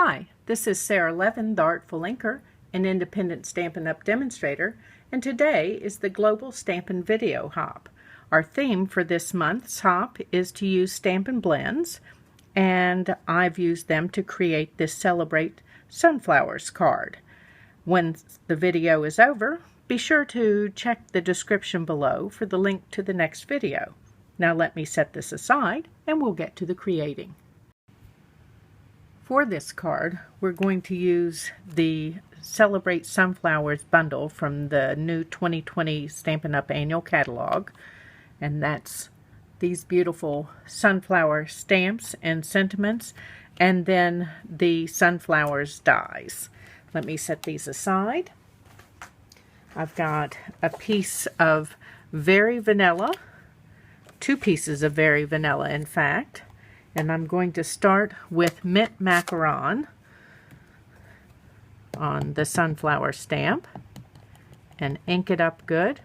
Hi, this is Sara Levin, the Artful Inker, an independent Stampin' Up! Demonstrator, and today is the Global Stampin' Video Hop. Our theme for this month's hop is to use Stampin' Blends, and I've used them to create this Celebrate Sunflowers card. When the video is over, be sure to check the description below for the link to the next video. Now let me set this aside and we'll get to the creating. For this card, we're going to use the Celebrate Sunflowers bundle from the new 2020 Stampin' Up! Annual Catalog. And that's these beautiful sunflower stamps and sentiments, and then the sunflowers dies. Let me set these aside. I've got a piece of Very Vanilla, 2 pieces of Very Vanilla in fact. And I'm going to start with Mint Macaron on the sunflower stamp and ink it up good.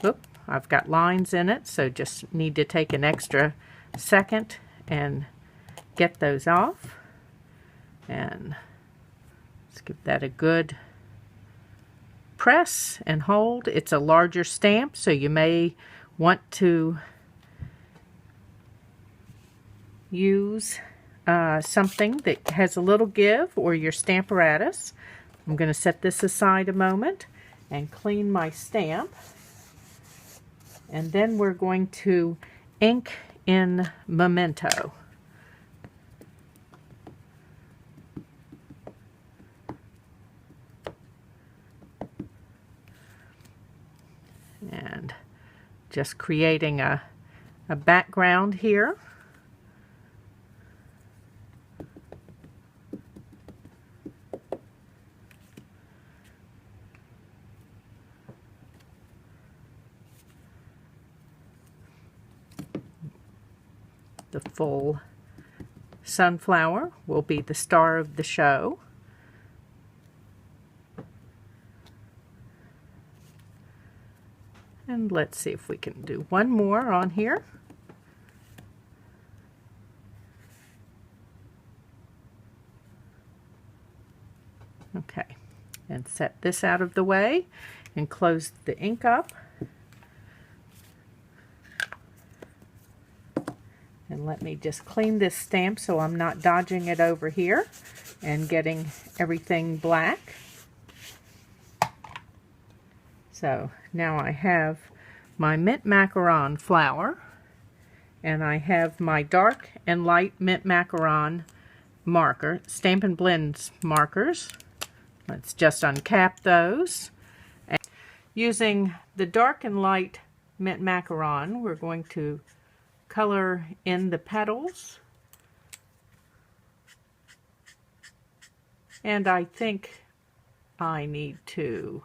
Oop, I've got lines in it, so just need to take an extra second and get those off. And let's give that a good press and hold. It's a larger stamp, so you may want to use something that has a little give, or your Stamparatus. I'm going to set this aside a moment and clean my stamp, and then we're going to ink in Memento. And just creating a background here. The full sunflower will be the star of the show. And let's see if we can do one more on here. Okay, and set this out of the way and close the ink up. And let me just clean this stamp so I'm not dodging it over here and getting everything black. So now I have my Mint Macaron flower, and I have my dark and light Mint Macaron marker, Stampin' Blends markers. Let's just uncap those. And using the dark and light Mint Macaron, we're going to color in the petals, and I think I need to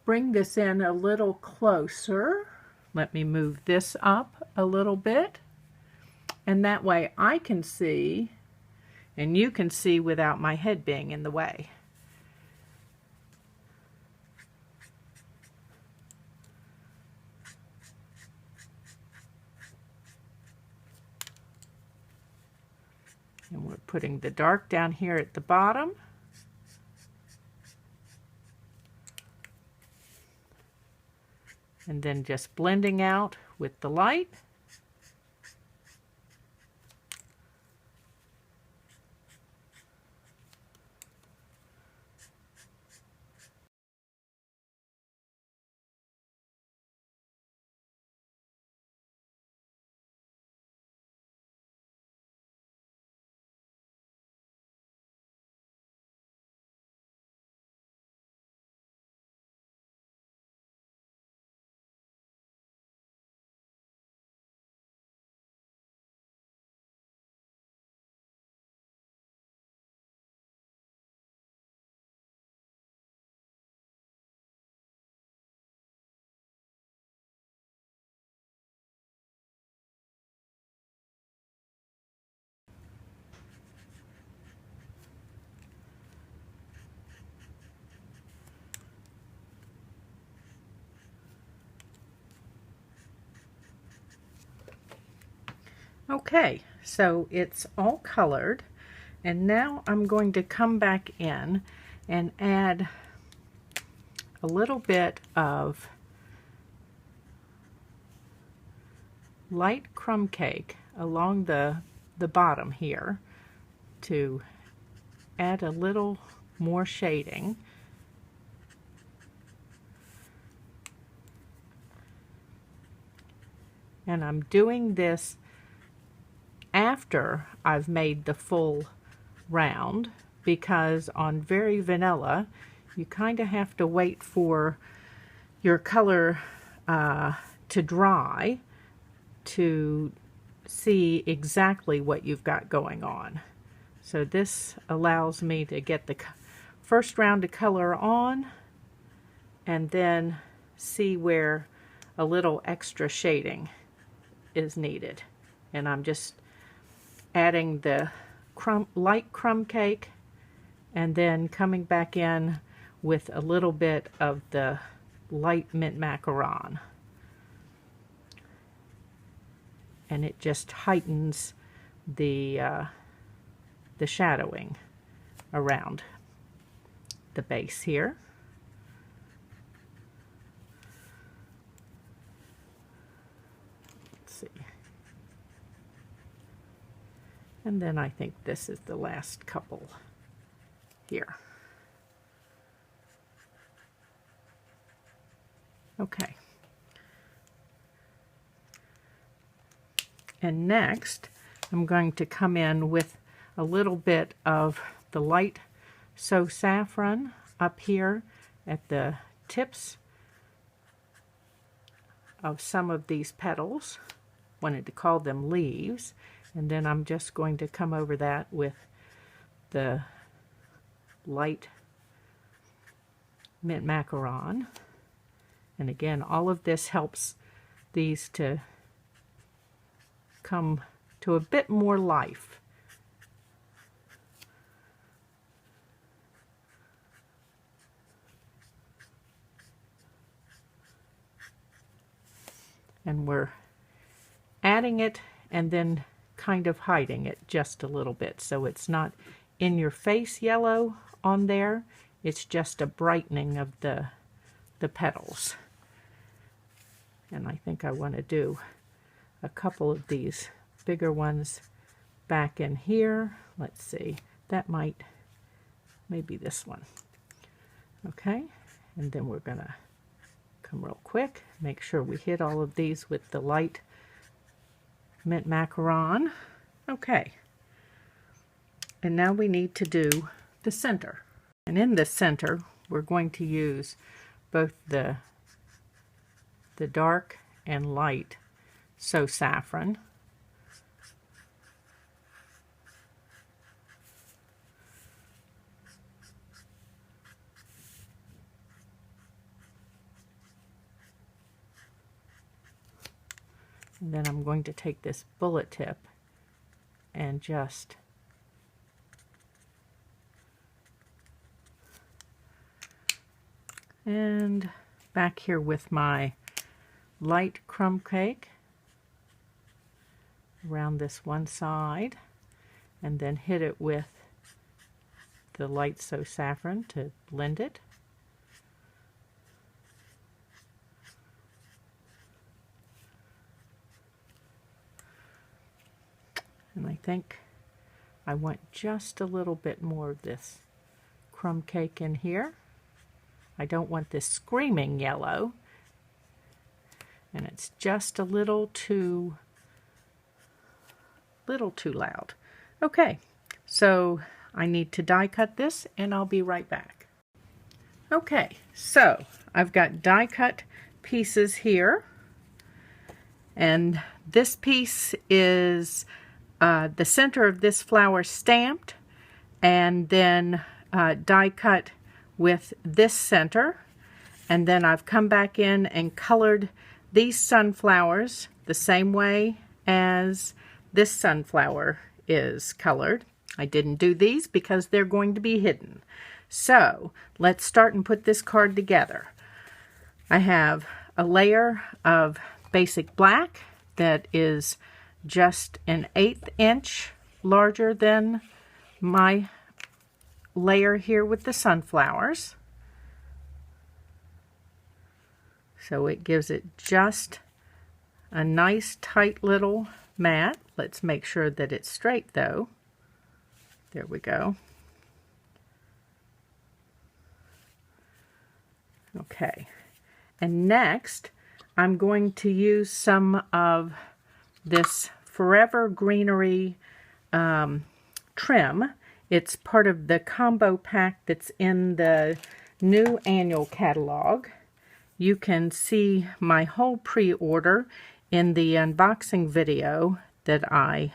bring this in a little closer. Let me move this up a little bit, and that way I can see and you can see without my head being in the way. And we're putting the dark down here at the bottom. And then just blending out with the light. Okay, so it's all colored, And now I'm going to come back in and add a little bit of light crumb cake along the bottom here to add a little more shading. And I'm doing this after I've made the full round, because on Very Vanilla you kind of have to wait for your color to dry to see exactly what you've got going on. So this allows me to get the first round of color on and then see where a little extra shading is needed. And I'm just adding the light crumb cake and then coming back in with a little bit of the light mint macaron. And it just heightens the shadowing around the base here. Let's see. And then I think this is the last couple here. Okay. And next, I'm going to come in with a little bit of the light So Saffron up here at the tips of some of these petals. Wanted to call them leaves. And then I'm just going to come over that with the light mint macaron. And again, all of this helps these to come to a bit more life. And we're adding it and then kind of hiding it just a little bit, so it's not in your face yellow on there. It's just a brightening of the petals. And I think I want to do a couple of these bigger ones back in here. Let's see, that might, maybe this one. Okay, and then we're gonna come real quick, make sure we hit all of these with the light mint macaron. Okay, and now we need to do the center. And in the center, we're going to use both the dark and light So Saffron. And then I'm going to take this bullet tip and just and back here with my light crumb cake around this one side, and then hit it with the light So Saffron to blend it. And I think I want just a little bit more of this crumb cake in here. I don't want this screaming yellow, and it's just a little too loud. Okay, so I need to die cut this, and I'll be right back. Okay, so I've got die cut pieces here, and this piece is the center of this flower stamped, and then die cut with this center, and then I've come back in and colored these sunflowers the same way as this sunflower is colored. I didn't do these because they're going to be hidden. So let's start and put this card together. I have a layer of basic black that is just an 1/8 inch larger than my layer here with the sunflowers. So it gives it just a nice tight little mat. Let's make sure that it's straight though. There we go. Okay, and next I'm going to use some of this Forever Greenery trim. It's part of the combo pack that's in the new annual catalog. You can see my whole pre-order in the unboxing video that I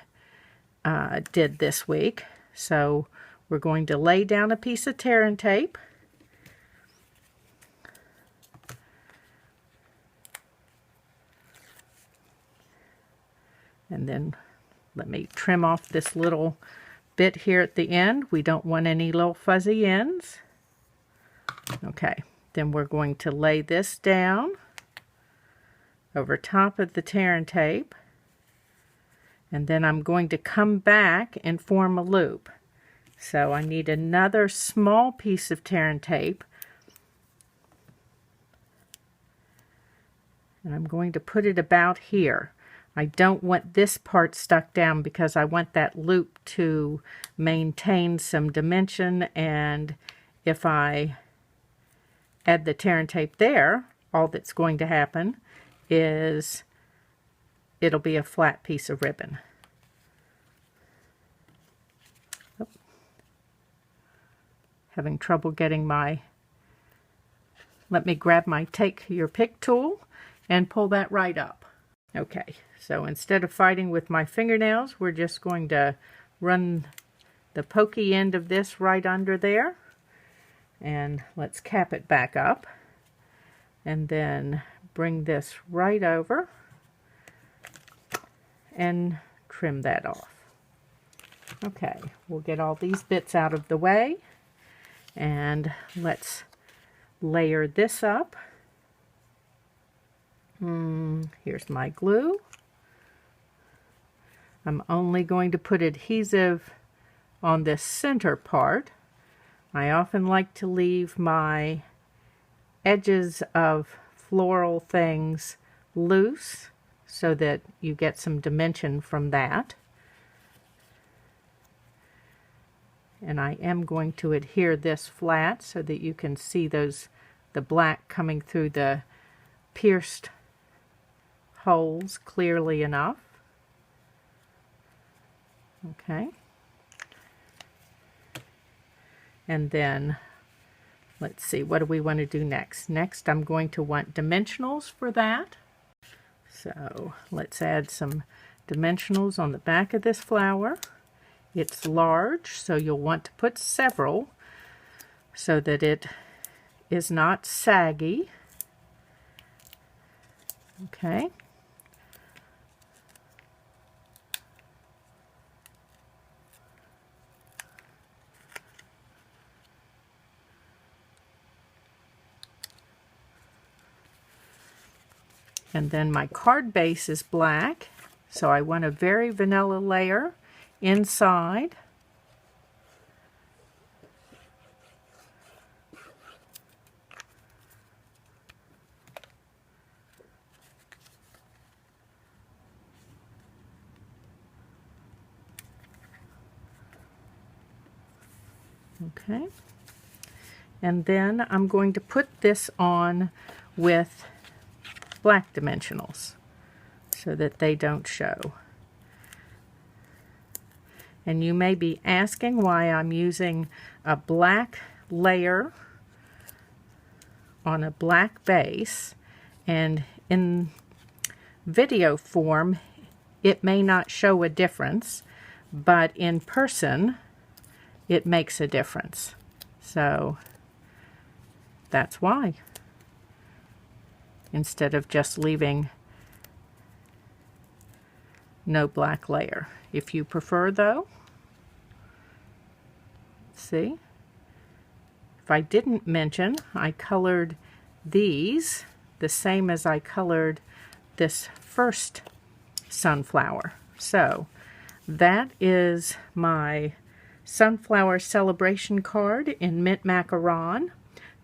did this week. So we're going to lay down a piece of tear and tape. And then let me trim off this little bit here at the end. We don't want any little fuzzy ends. Okay, then we're going to lay this down over top of the tear and tape. And then I'm going to come back and form a loop. So I need another small piece of tear and tape. And I'm going to put it about here. I don't want this part stuck down because I want that loop to maintain some dimension, and if I add the tear and tape there, all that's going to happen is it'll be a flat piece of ribbon. Oh. Having trouble getting my, let me grab my take your pick tool and pull that right up. Okay, so instead of fighting with my fingernails, we're just going to run the pokey end of this right under there. And let's cap it back up. And then bring this right over and trim that off. Okay, we'll get all these bits out of the way. And let's layer this up. Here's my glue. I'm only going to put adhesive on this center part. I often like to leave my edges of floral things loose so that you get some dimension from that. And I am going to adhere this flat so that you can see the black coming through the pierced holes clearly enough. Okay. And then let's see, what do we want to do next? Next I'm going to want dimensionals for that. So let's add some dimensionals on the back of this flower. It's large, so you'll want to put several so that it is not saggy. Okay. And then my card base is black, so I want a very vanilla layer inside. Okay. And then I'm going to put this on with black dimensionals so that they don't show. And you may be asking why I'm using a black layer on a black base, and in video form it may not show a difference, but in person it makes a difference. So that's why. Instead of just leaving no black layer. If you prefer though, see, if I didn't mention, I colored these the same as I colored this first sunflower. So that is my sunflower celebration card in Mint Macaron.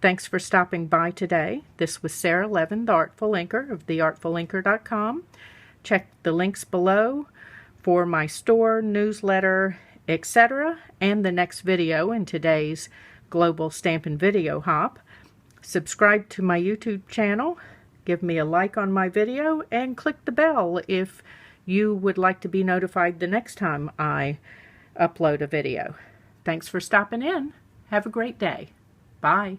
Thanks for stopping by today. This was Sara Levin, the Artful Inker of theartfulinker.com. Check the links below for my store, newsletter, etc., and the next video in today's Global Stampin' Video Hop. Subscribe to my YouTube channel, give me a like on my video, and click the bell if you would like to be notified the next time I upload a video. Thanks for stopping in. Have a great day. Bye.